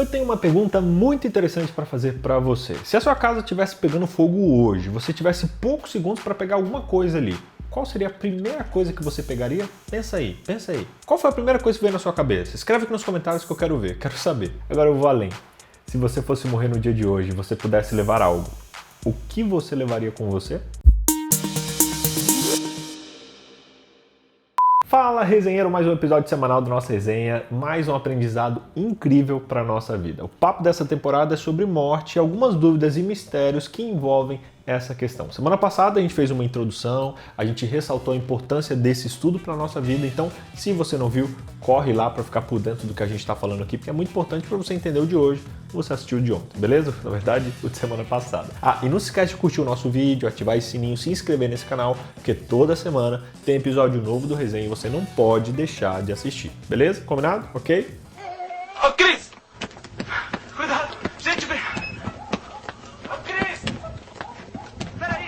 Eu tenho uma pergunta muito interessante para fazer para você. Se a sua casa estivesse pegando fogo hoje, você tivesse poucos segundos para pegar alguma coisa ali, qual seria a primeira coisa que você pegaria? Pensa aí, pensa aí. Qual foi a primeira coisa que veio na sua cabeça? Escreve aqui nos comentários que eu quero ver, quero saber. Agora eu vou além. Se você fosse morrer no dia de hoje e você pudesse levar algo, o que você levaria com você? Fala, resenheiro, mais um episódio semanal da nossa resenha, mais um aprendizado incrível para a nossa vida. O papo dessa temporada é sobre morte e algumas dúvidas e mistérios que envolvem essa questão. Semana passada a gente fez uma introdução, a gente ressaltou a importância desse estudo para a nossa vida, então se você não viu, corre lá para ficar por dentro do que a gente está falando aqui, porque é muito importante para você entender o de hoje, você assistiu o de ontem, beleza? Na verdade, o de semana passada. E não se esquece de curtir o nosso vídeo, ativar esse sininho, se inscrever nesse canal, porque toda semana tem episódio novo do Resenha e você não pode deixar de assistir, beleza? Combinado? Ok? Ô, Cris! Cuidado! Gente, vem! Ô, Cris! Peraí!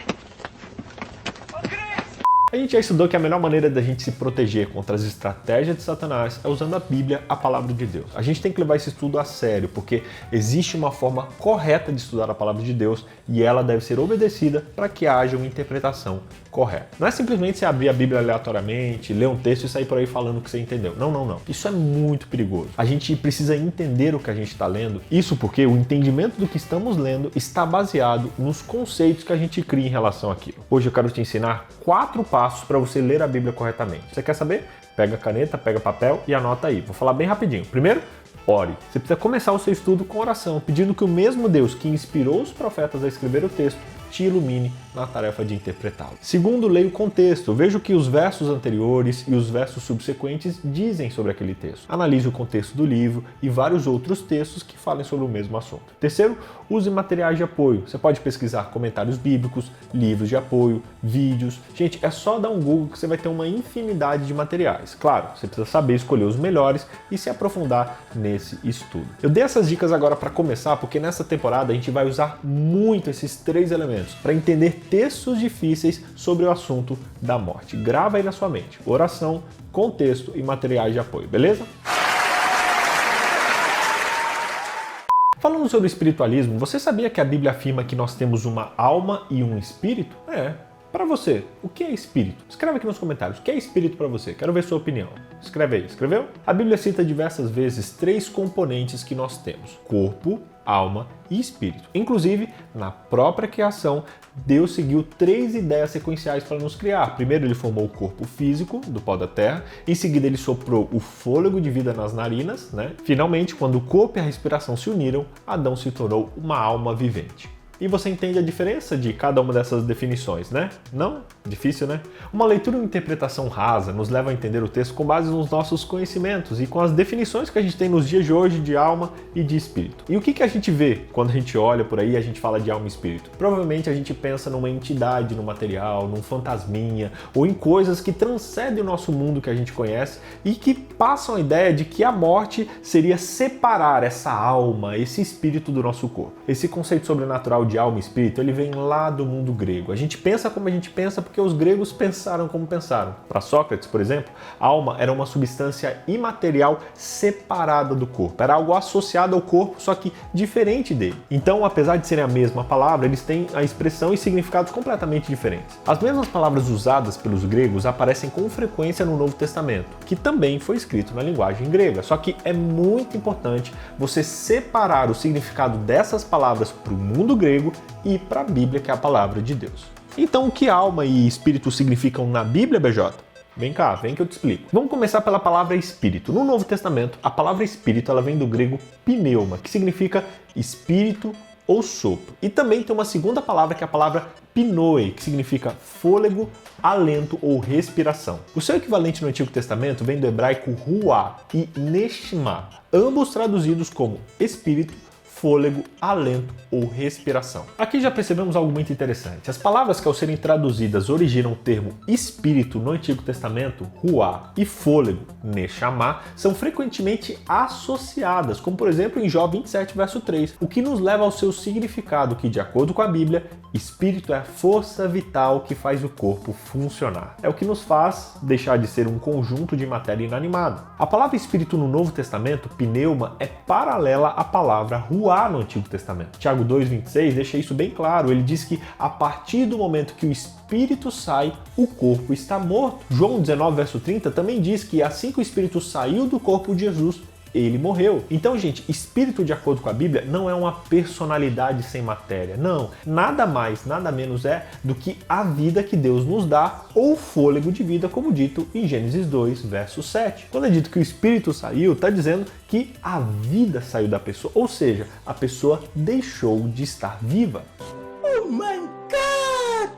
Ô, Cris! A gente já estudou que a melhor maneira da gente se proteger contra as estratégias de Satanás é usando a Bíblia, a palavra de Deus. A gente tem que levar esse estudo a sério, porque existe uma forma correta de estudar a palavra de Deus e ela deve ser obedecida para que haja uma interpretação correta. Não é simplesmente você abrir a Bíblia aleatoriamente, ler um texto e sair por aí falando o que você entendeu. Não, não, não. Isso é muito perigoso. A gente precisa entender o que a gente está lendo. Isso porque o entendimento do que estamos lendo está baseado nos conceitos que a gente cria em relação àquilo. Hoje eu quero te ensinar 4 passos para você ler a Bíblia corretamente. Você quer saber? Pega a caneta, pega papel e anota aí. Vou falar bem rapidinho. Primeiro, ore. Você precisa começar o seu estudo com oração, pedindo que o mesmo Deus que inspirou os profetas a escrever o texto te ilumine na tarefa de interpretá-lo. Segundo, leia o contexto. Veja o que os versos anteriores e os versos subsequentes dizem sobre aquele texto. Analise o contexto do livro e vários outros textos que falem sobre o mesmo assunto. Terceiro, use materiais de apoio. Você pode pesquisar comentários bíblicos, livros de apoio, vídeos. Gente, é só dar um Google que você vai ter uma infinidade de materiais. Claro, você precisa saber escolher os melhores e se aprofundar nesse estudo. Eu dei essas dicas agora para começar, porque nessa temporada a gente vai usar muito esses 3 elementos para entender textos difíceis sobre o assunto da morte. Grava aí na sua mente: oração, contexto e materiais de apoio, beleza? Falando sobre espiritualismo, você sabia que a Bíblia afirma que nós temos uma alma e um espírito? Para você, o que é espírito? Escreve aqui nos comentários, o que é espírito para você? Quero ver sua opinião. Escreve aí, escreveu? A Bíblia cita diversas vezes 3 componentes que nós temos: corpo, alma e espírito. Inclusive, na própria criação, Deus seguiu 3 ideias sequenciais para nos criar. Primeiro, ele formou o corpo físico do pó da terra. Em seguida, ele soprou o fôlego de vida nas narinas, Finalmente, quando o corpo e a respiração se uniram, Adão se tornou uma alma vivente. E você entende a diferença de cada uma dessas definições, né? Não? Difícil, né? Uma leitura e interpretação rasa nos leva a entender o texto com base nos nossos conhecimentos e com as definições que a gente tem nos dias de hoje de alma e de espírito. E o que a gente vê quando a gente olha por aí e a gente fala de alma e espírito? Provavelmente a gente pensa numa entidade no material, num fantasminha, ou em coisas que transcendem o nosso mundo que a gente conhece e que passam a ideia de que a morte seria separar essa alma, esse espírito do nosso corpo. Esse conceito sobrenatural de alma e espírito, ele vem lá do mundo grego. A gente pensa como a gente pensa porque os gregos pensaram como pensaram. Para Sócrates, por exemplo, a alma era uma substância imaterial separada do corpo. Era algo associado ao corpo, só que diferente dele. Então, apesar de serem a mesma palavra, eles têm a expressão e significados completamente diferentes. As mesmas palavras usadas pelos gregos aparecem com frequência no Novo Testamento, que também foi escrito na linguagem grega. Só que é muito importante você separar o significado dessas palavras para o mundo grego e para a Bíblia, que é a palavra de Deus. Então, o que alma e espírito significam na Bíblia, BJ? Vem cá, vem que eu te explico. Vamos começar pela palavra espírito. No Novo Testamento, a palavra espírito ela vem do grego pneuma, que significa espírito ou sopro. E também tem uma segunda palavra que é a palavra pnoe, que significa fôlego, alento ou respiração. O seu equivalente no Antigo Testamento vem do hebraico ruá e neshma, ambos traduzidos como espírito, fôlego, alento ou respiração. Aqui já percebemos algo muito interessante. As palavras que ao serem traduzidas originam o termo espírito no Antigo Testamento, ruá, e fôlego, neshama, são frequentemente associadas, como por exemplo em Jó 27, verso 3, o que nos leva ao seu significado que, de acordo com a Bíblia, espírito é a força vital que faz o corpo funcionar. É o que nos faz deixar de ser um conjunto de matéria inanimada. A palavra espírito no Novo Testamento, pneuma, é paralela à palavra ruá no Antigo Testamento. Tiago 2,26 deixa isso bem claro. Ele diz que a partir do momento que o espírito sai, o corpo está morto. João 19, verso 30 também diz que assim que o espírito saiu do corpo de Jesus, ele morreu. Então, gente, espírito, de acordo com a Bíblia, não é uma personalidade sem matéria. Não, nada mais, nada menos é do que a vida que Deus nos dá, ou fôlego de vida, como dito em Gênesis 2, verso 7. Quando é dito que o espírito saiu, está dizendo que a vida saiu da pessoa, ou seja, a pessoa deixou de estar viva. Oh my God!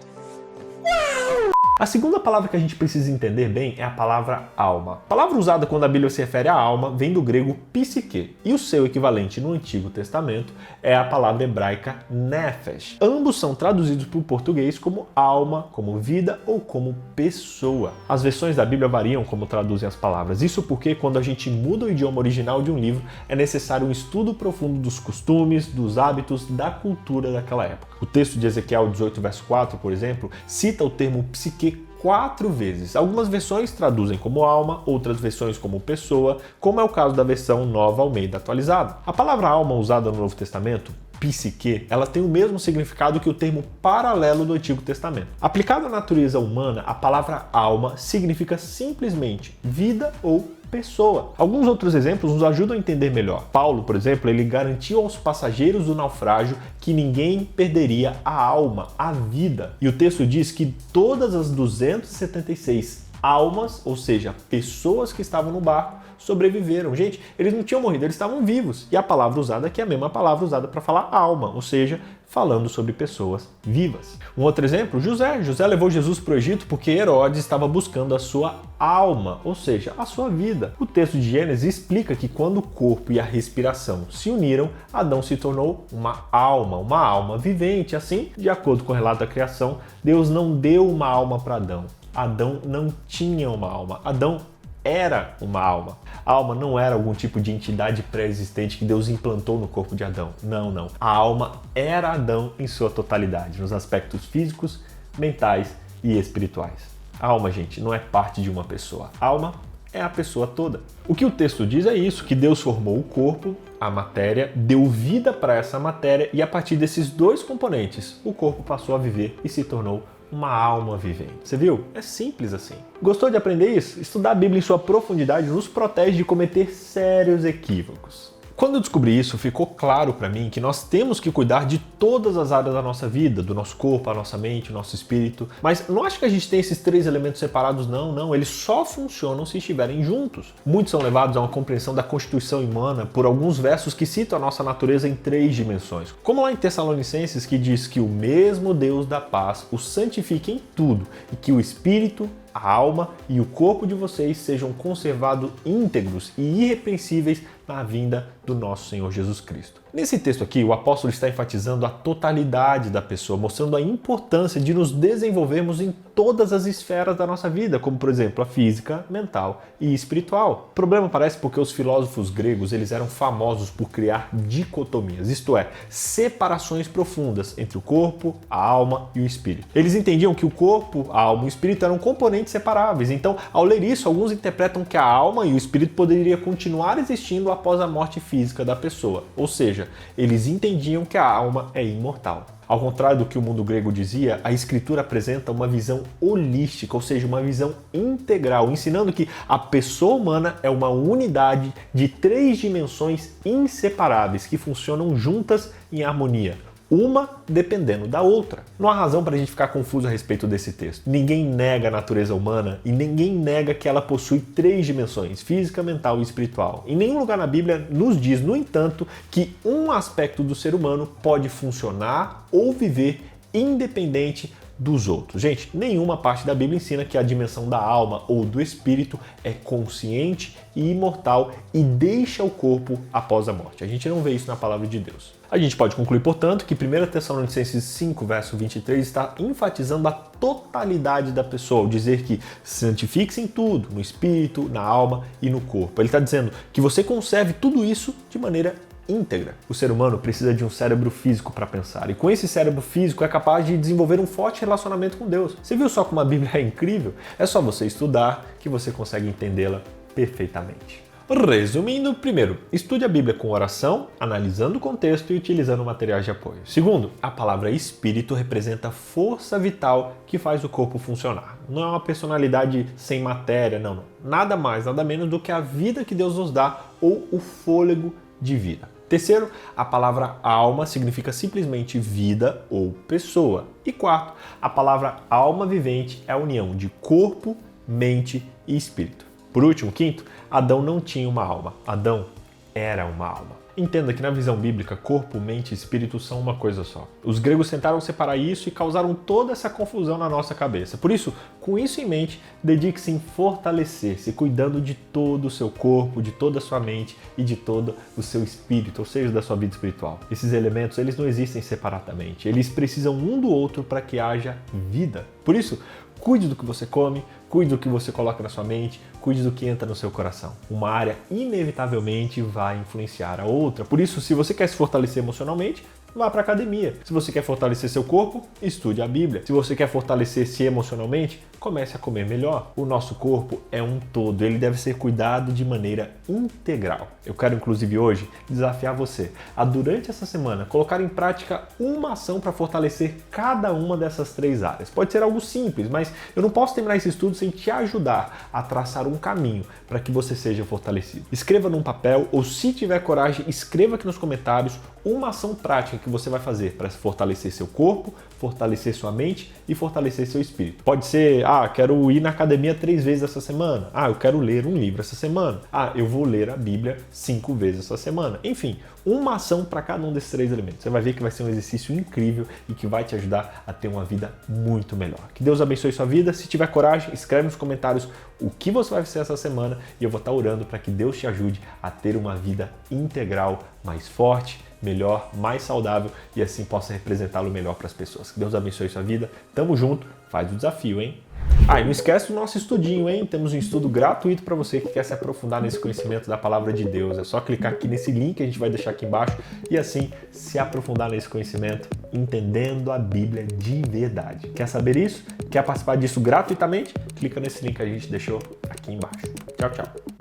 Wow! A segunda palavra que a gente precisa entender bem é a palavra alma. A palavra usada quando a Bíblia se refere à alma vem do grego psique, e o seu equivalente no Antigo Testamento é a palavra hebraica nefesh. Ambos são traduzidos para o português como alma, como vida ou como pessoa. As versões da Bíblia variam como traduzem as palavras. Isso porque quando a gente muda o idioma original de um livro, é necessário um estudo profundo dos costumes, dos hábitos, da cultura daquela época. O texto de Ezequiel 18, verso 4, por exemplo, cita o termo psique 4 vezes. Algumas versões traduzem como alma, outras versões como pessoa, como é o caso da versão Nova Almeida atualizada. A palavra alma usada no Novo Testamento, psique, ela tem o mesmo significado que o termo paralelo do Antigo Testamento. Aplicado à natureza humana, a palavra alma significa simplesmente vida ou pessoa. Alguns outros exemplos nos ajudam a entender melhor. Paulo, por exemplo, ele garantiu aos passageiros do naufrágio que ninguém perderia a alma, a vida. E o texto diz que todas as 276 almas, ou seja, pessoas que estavam no barco, sobreviveram. Gente, eles não tinham morrido, eles estavam vivos. E a palavra usada aqui é a mesma palavra usada para falar alma, ou seja, falando sobre pessoas vivas. Um outro exemplo, José. José levou Jesus para o Egito porque Herodes estava buscando a sua alma, ou seja, a sua vida. O texto de Gênesis explica que quando o corpo e a respiração se uniram, Adão se tornou uma alma vivente. Assim, de acordo com o relato da criação, Deus não deu uma alma para Adão. Adão não tinha uma alma. Adão era uma alma. A alma não era algum tipo de entidade pré-existente que Deus implantou no corpo de Adão. Não, não. A alma era Adão em sua totalidade, nos aspectos físicos, mentais e espirituais. A alma, gente, não é parte de uma pessoa. A alma é a pessoa toda. O que o texto diz é isso, que Deus formou o corpo, a matéria, deu vida para essa matéria e a partir desses dois componentes, o corpo passou a viver e se tornou uma alma vivente. Você viu? É simples assim. Gostou de aprender isso? Estudar a Bíblia em sua profundidade nos protege de cometer sérios equívocos. Quando eu descobri isso, ficou claro para mim que nós temos que cuidar de todas as áreas da nossa vida, do nosso corpo, a nossa mente, o nosso espírito. Mas não acho que a gente tem esses 3 elementos separados, não. Eles só funcionam se estiverem juntos. Muitos são levados a uma compreensão da constituição humana por alguns versos que citam a nossa natureza em 3 dimensões. Como lá em Tessalonicenses, que diz que o mesmo Deus da paz os santifique em tudo e que o espírito, a alma e o corpo de vocês sejam conservados íntegros e irrepreensíveis na vinda do nosso Senhor Jesus Cristo. Nesse texto aqui, o apóstolo está enfatizando a totalidade da pessoa, mostrando a importância de nos desenvolvermos em todas as esferas da nossa vida, como por exemplo a física, mental e espiritual. O problema parece porque os filósofos gregos eles eram famosos por criar dicotomias, isto é, separações profundas entre o corpo, a alma e o espírito. Eles entendiam que o corpo, a alma e o espírito eram componentes separáveis, então ao ler isso, alguns interpretam que a alma e o espírito poderiam continuar existindo após a morte física da pessoa, ou seja, eles entendiam que a alma é imortal. Ao contrário do que o mundo grego dizia, a escritura apresenta uma visão holística, ou seja, uma visão integral, ensinando que a pessoa humana é uma unidade de 3 dimensões inseparáveis que funcionam juntas em harmonia, uma dependendo da outra. Não há razão para a gente ficar confuso a respeito desse texto. Ninguém nega a natureza humana e ninguém nega que ela possui 3 dimensões, física, mental e espiritual. Em nenhum lugar na Bíblia nos diz, no entanto, que um aspecto do ser humano pode funcionar ou viver independente dos outros. Gente, nenhuma parte da Bíblia ensina que a dimensão da alma ou do espírito é consciente e imortal e deixa o corpo após a morte. A gente não vê isso na palavra de Deus. A gente pode concluir, portanto, que 1 Tessalonicenses 5, verso 23 está enfatizando a totalidade da pessoa, ao dizer que santifique-se em tudo, no espírito, na alma e no corpo. Ele está dizendo que você conserve tudo isso de maneira íntegra. O ser humano precisa de um cérebro físico para pensar, e com esse cérebro físico é capaz de desenvolver um forte relacionamento com Deus. Você viu só como a Bíblia é incrível? É só você estudar que você consegue entendê-la perfeitamente. Resumindo, primeiro, estude a Bíblia com oração, analisando o contexto e utilizando materiais de apoio. Segundo, a palavra espírito representa força vital que faz o corpo funcionar. Não é uma personalidade sem matéria, não. Nada mais, nada menos do que a vida que Deus nos dá ou o fôlego de vida. Terceiro, a palavra alma significa simplesmente vida ou pessoa. E quarto, a palavra alma vivente é a união de corpo, mente e espírito. Por último, quinto, Adão não tinha uma alma. Adão era uma alma. Entenda que na visão bíblica, corpo, mente e espírito são uma coisa só. Os gregos tentaram separar isso e causaram toda essa confusão na nossa cabeça. Por isso, com isso em mente, dedique-se em fortalecer-se, cuidando de todo o seu corpo, de toda a sua mente e de todo o seu espírito, ou seja, da sua vida espiritual. Esses elementos, eles não existem separadamente. Eles precisam um do outro para que haja vida. Por isso, cuide do que você come, cuide do que você coloca na sua mente, cuide do que entra no seu coração. Uma área inevitavelmente vai influenciar a outra. Por isso, se você quer se fortalecer emocionalmente, vá para a academia. Se você quer fortalecer seu corpo, estude a Bíblia. Se você quer fortalecer-se emocionalmente, comece a comer melhor. O nosso corpo é um todo, ele deve ser cuidado de maneira integral. Eu quero, inclusive, hoje desafiar você a, durante essa semana, colocar em prática uma ação para fortalecer cada uma dessas três áreas. Pode ser algo simples, mas eu não posso terminar esse estudo sem te ajudar a traçar um caminho para que você seja fortalecido. Escreva num papel ou, se tiver coragem, escreva aqui nos comentários uma ação prática que você vai fazer para fortalecer seu corpo, fortalecer sua mente e fortalecer seu espírito. Pode ser, quero ir na academia 3 vezes essa semana. Eu quero ler um livro essa semana. Eu vou ler a Bíblia 5 vezes essa semana. Enfim, uma ação para cada um desses 3 elementos. Você vai ver que vai ser um exercício incrível e que vai te ajudar a ter uma vida muito melhor. Que Deus abençoe sua vida. Se tiver coragem, escreve nos comentários o que você vai fazer essa semana e eu vou estar orando para que Deus te ajude a ter uma vida integral mais forte, melhor, mais saudável e assim possa representá-lo melhor para as pessoas. Que Deus abençoe sua vida. Tamo junto. Faz o desafio, hein? E não esquece do nosso estudinho, hein? Temos um estudo gratuito para você que quer se aprofundar nesse conhecimento da palavra de Deus. É só clicar aqui nesse link que a gente vai deixar aqui embaixo e assim se aprofundar nesse conhecimento, entendendo a Bíblia de verdade. Quer saber isso? Quer participar disso gratuitamente? Clica nesse link que a gente deixou aqui embaixo. Tchau, tchau.